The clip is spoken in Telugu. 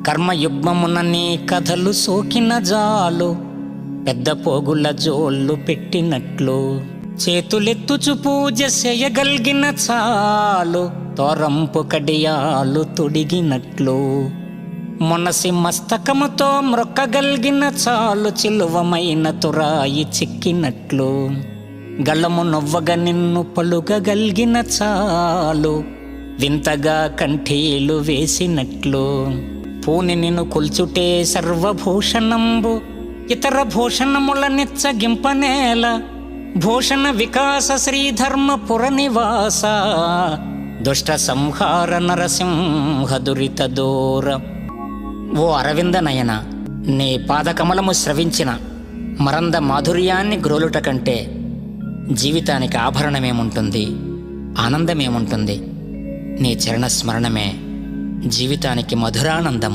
కర్మయుగ్మమున నీ కథలు సోకిన జాలు, పెద్ద పోగుల జోళ్ళు పెట్టినట్లు. చేతులెత్తుచు పూజ చేయగలిగిన చాలు, తోరంపు కడియాలు తొడిగినట్లు. మొనసి మస్తకముతో మ్రొక్కగలిగిన చాలు, చిలువమైన తురాయి చిక్కినట్లు. గళము నొవ్వగ నిన్ను పలుగగలిగిన చాలు, వింతగా కంఠీలు వేసినట్లు. పూని నిన్ను కొల్చుటే సర్వభూషణంబు, ఇతర భూషణముల నెచ్చగింపనేల. భూషణ వికాస శ్రీధర్మపుర నివాస, దుష్ట సంహార నరసింహ దురిత దూర. ఓ అరవింద నయన, నీ పాదకమలము స్రవించిన మరంద మాధుర్యాన్ని గ్రోలుట కంటే జీవితానికి ఆభరణమేముంటుంది, ఆనందమేముంటుంది? నీ చరణ స్మరణమే జీవితానికి మధురానందము.